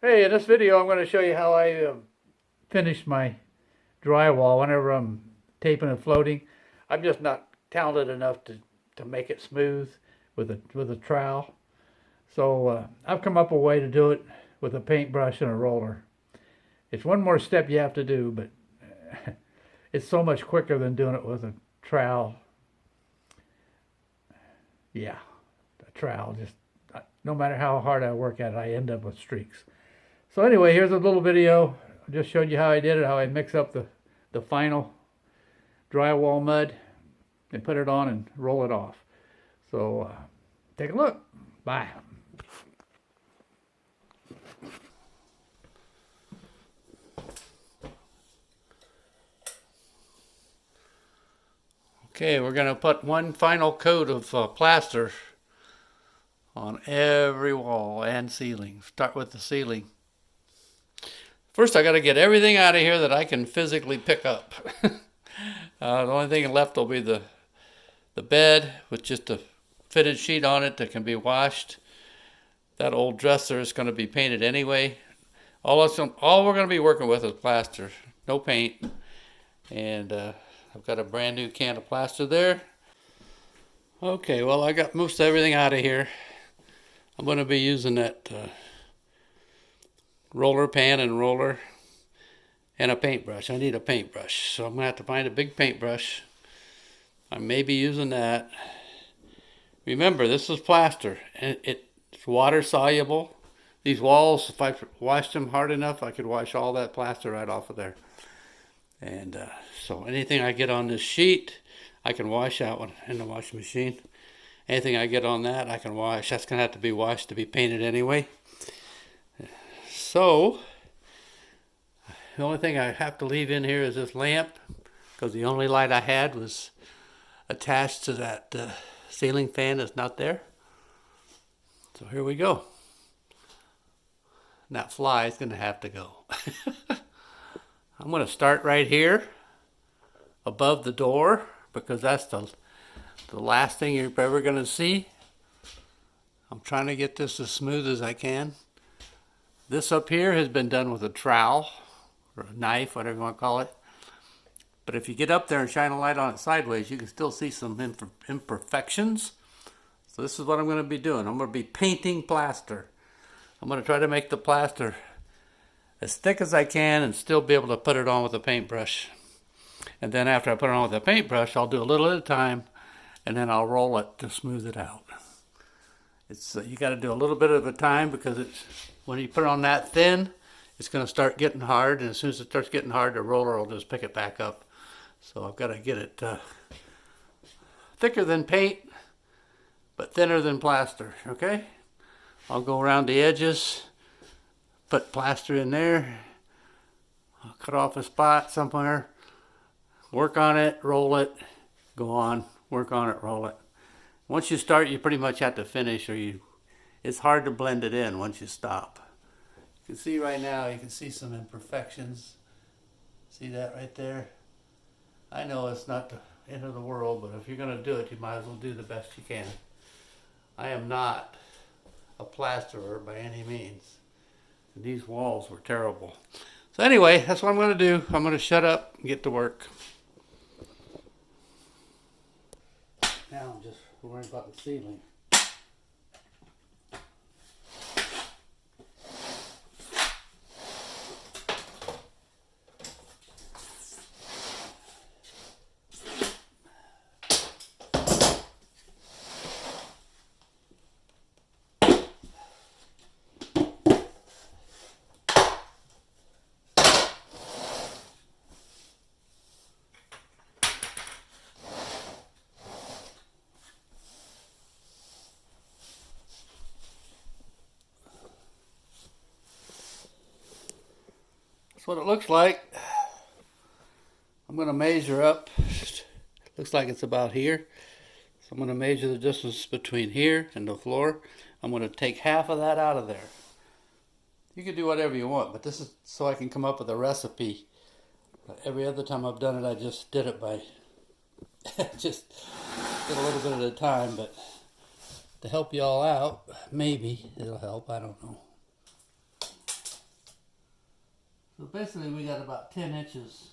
Hey, in this video I'm going to show you how I finish my drywall whenever I'm taping and floating. I'm just not talented enough to make it smooth with a trowel. So I've come up with a way to do it with a paintbrush and a roller. It's one more step you have to do, but it's so much quicker than doing it with a trowel. Yeah, a trowel. Just no matter how hard I work at it, I end up with streaks. So anyway, here's a little video. I just showed you how I did it, how I mix up the final drywall mud and put it on and roll it off. So take a look. Bye. Okay, we're going to put one final coat of plaster on every wall and ceiling. Start with the ceiling. First, I got to get everything out of here that I can physically pick up. The only thing left will be the bed with just a fitted sheet on it that can be washed. That old dresser is going to be painted anyway. All we're going to be working with is plaster, no paint. And I've got a brand new can of plaster there. Okay, well, I got most everything out of here. I'm going to be using that roller pan and roller and a paintbrush. I need a paintbrush, so I'm going to have to find a big paintbrush. I may be using that. Remember, this is plaster, and it's water soluble. These walls, if I washed them hard enough, I could wash all that plaster right off of there. And so anything I get on this sheet, I can wash out in the washing machine. Anything I get on that, I can wash. That's going to have to be washed to be painted anyway. So, the only thing I have to leave in here is this lamp, because the only light I had was attached to that ceiling fan that's not there. So here we go. And that fly is going to have to go. I'm going to start right here above the door, because that's the last thing you're ever going to see. I'm trying to get this as smooth as I can. This up here has been done with a trowel or a knife, whatever you want to call it. But if you get up there and shine a light on it sideways, you can still see some imperfections. So this is what I'm going to be doing. I'm going to be painting plaster. I'm going to try to make the plaster as thick as I can and still be able to put it on with a paintbrush. And then after I put it on with a paintbrush, I'll do a little at a time, and then I'll roll it to smooth it out. It's you got to do a little bit at a time, because it's when you put it on that thin, it's going to start getting hard, and as soon as it starts getting hard, the roller will just pick it back up. So I've got to get it thicker than paint, but thinner than plaster. Okay, I'll go around the edges, put plaster in there, I'll cut off a spot somewhere, work on it, roll it, go on, work on it, roll it. Once you start, you pretty much have to finish, or it's hard to blend it in once you stop. You can see right now, you can see some imperfections. See that right there? I know it's not the end of the world, but if you're going to do it, you might as well do the best you can. I am not a plasterer by any means. And these walls were terrible. So anyway, that's what I'm going to do. I'm going to shut up and get to work. Now I'm just worrying about the ceiling. That's what it looks like. I'm going to measure up. Looks like it's about here. So I'm going to measure the distance between here and the floor. I'm going to take half of that out of there. You can do whatever you want, but this is so I can come up with a recipe. Every other time I've done it, I just did it by just did a little bit at a time, but to help you all out, maybe it'll help, I don't know. basically we got about 10 inches.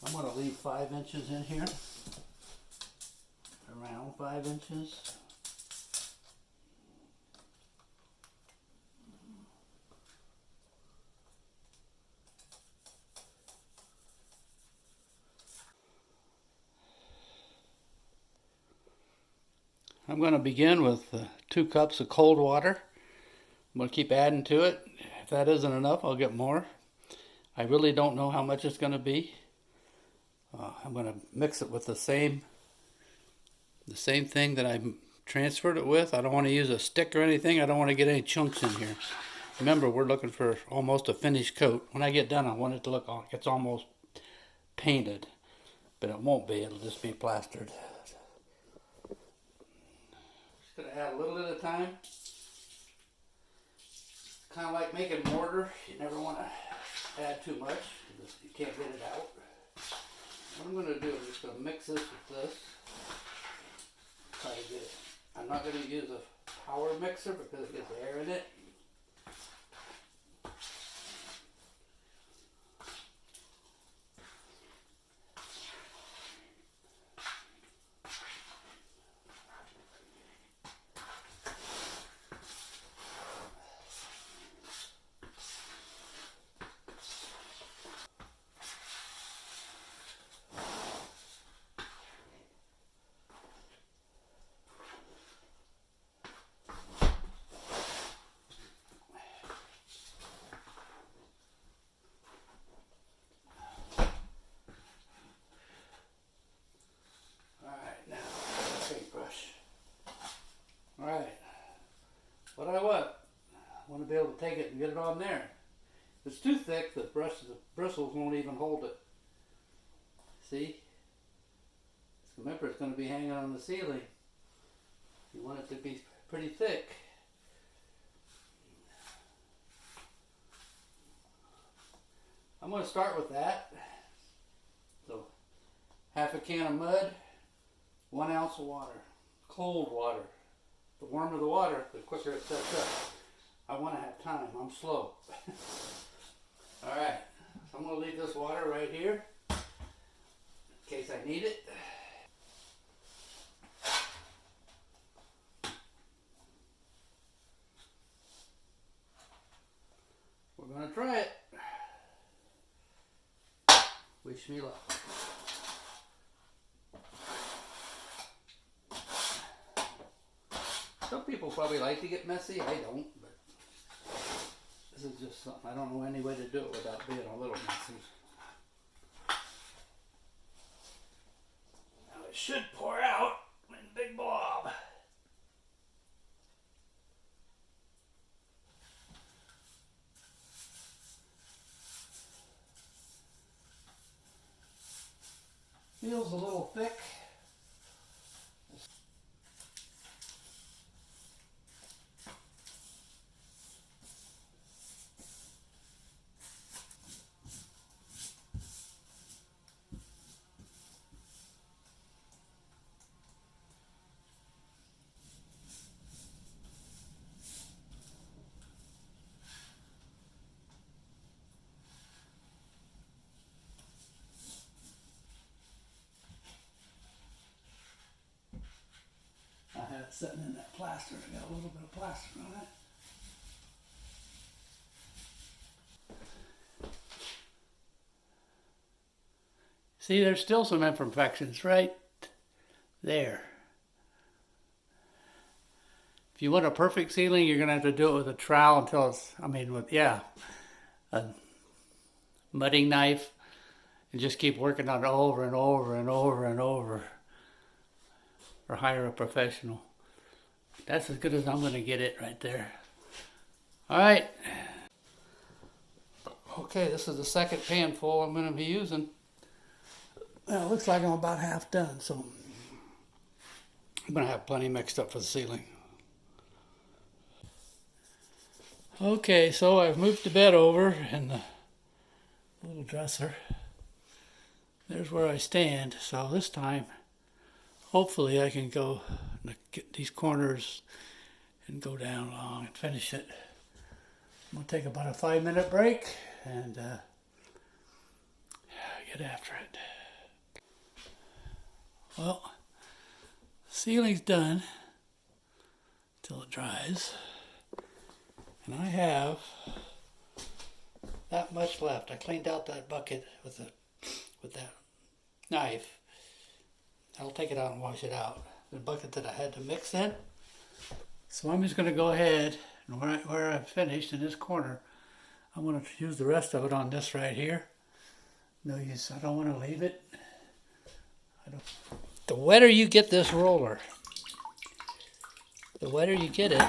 I'm going to leave 5 inches in here. Around 5 inches. I'm going to begin with 2 cups of cold water. I'm going to keep adding to it. If that isn't enough, I'll get more. I really don't know how much it's going to be. I'm going to mix it with the same thing that I transferred it with. I don't want to use a stick or anything. I don't want to get any chunks in here. Remember, we're looking for almost a finished coat. When I get done, I want it to look like it's almost painted, but it won't be. It'll just be plastered. Just going to add a little at a time. Kind of like making mortar. You never want to add too much because you can't get it out. What I'm going to do is just going to mix this with this. Try to get it. I'm not going to use a power mixer because it gets air in it. Alright, what I want to be able to take it and get it on there. If it's too thick, the bristles won't even hold it. See? Remember, it's going to be hanging on the ceiling. You want it to be pretty thick. I'm going to start with that. So, half a can of mud, 1 ounce of water, cold water. The warmer the water, the quicker it sets up. I want to have time. I'm slow. Alright, so I'm going to leave this water right here in case I need it. We're going to try it. Wish me luck. Some people probably like to get messy. I don't, but this is just something. I don't know any way to do it without being a little messy. Now it should pour out in a big blob. Feels a little thick. I had it sitting in that plaster. I got a little bit of plaster on it. See, there's still some imperfections right there. If you want a perfect ceiling, you're going to have to do it with a trowel until it's, a mudding knife, and just keep working on it over and over and over and over. Or hire a professional. That's as good as I'm going to get it right there. Alright. Okay, this is the second pan full I'm going to be using. Well, it looks like I'm about half done, so I'm going to have plenty mixed up for the ceiling. Okay, so I've moved the bed over and the little dresser. There's where I stand, so this time hopefully I can go get these corners and go down along and finish it. I'm going to take about a 5-minute break and get after it. Well, ceiling's done till it dries, and I have that much left. I cleaned out that bucket with that knife. I'll take it out and wash it out. The bucket that I had to mix in. So I'm just going to go ahead and where I've finished in this corner, I'm going to use the rest of it on this right here. No use. I don't want to leave it. The wetter you get this roller, the wetter you get it,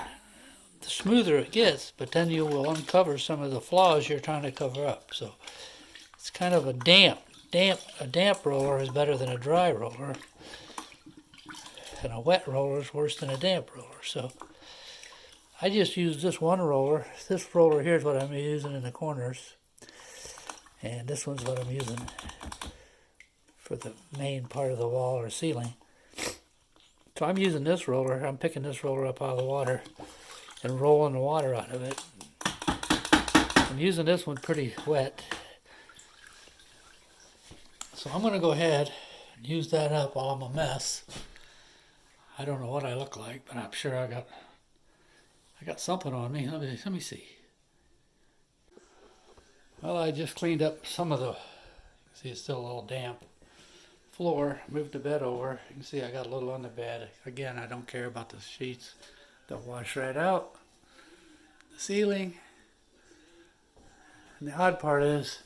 the smoother it gets, but then you will uncover some of the flaws you're trying to cover up. So it's kind of a damp roller is better than a dry roller, and a wet roller is worse than a damp roller. So I just use this one roller. This roller here is what I'm using in the corners, and this one's what I'm using for the main part of the wall or ceiling. So I'm using this roller. I'm picking this roller up out of the water and rolling the water out of it. I'm using this one pretty wet. So I'm going to go ahead and use that up while I'm a mess. I don't know what I look like, but I'm sure I got something on me. Let me see. Well, I just cleaned up some of the, see it's still a little damp, floor. Moved the bed over. You can see I got a little on the bed. Again, I don't care about the sheets. They'll wash right out. The ceiling. And the odd part is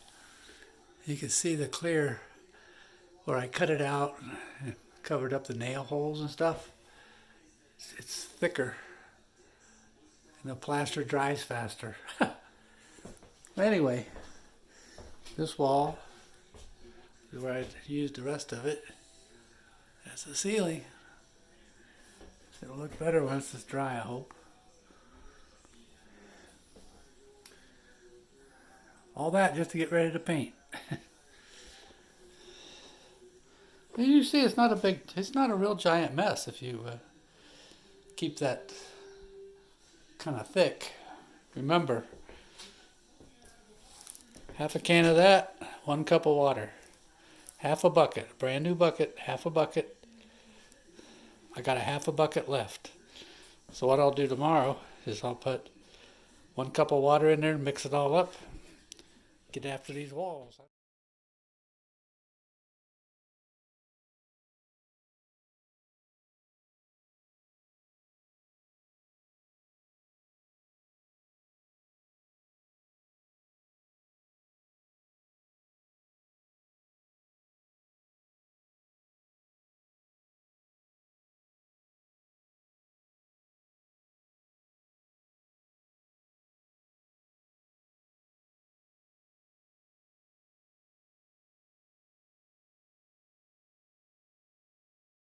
you can see the clear where I cut it out and covered up the nail holes and stuff. It's thicker. And the plaster dries faster. Anyway, this wall is where I used the rest of it. That's the ceiling. It'll look better once it's dry, I hope. All that just to get ready to paint. And you see, it's not a real giant mess if you keep that kind of thick. Remember, half a can of that, 1 cup of water. Half a bucket, a brand new bucket, half a bucket. I got a half a bucket left. So what I'll do tomorrow is I'll put 1 cup of water in there and mix it all up. Get after these walls.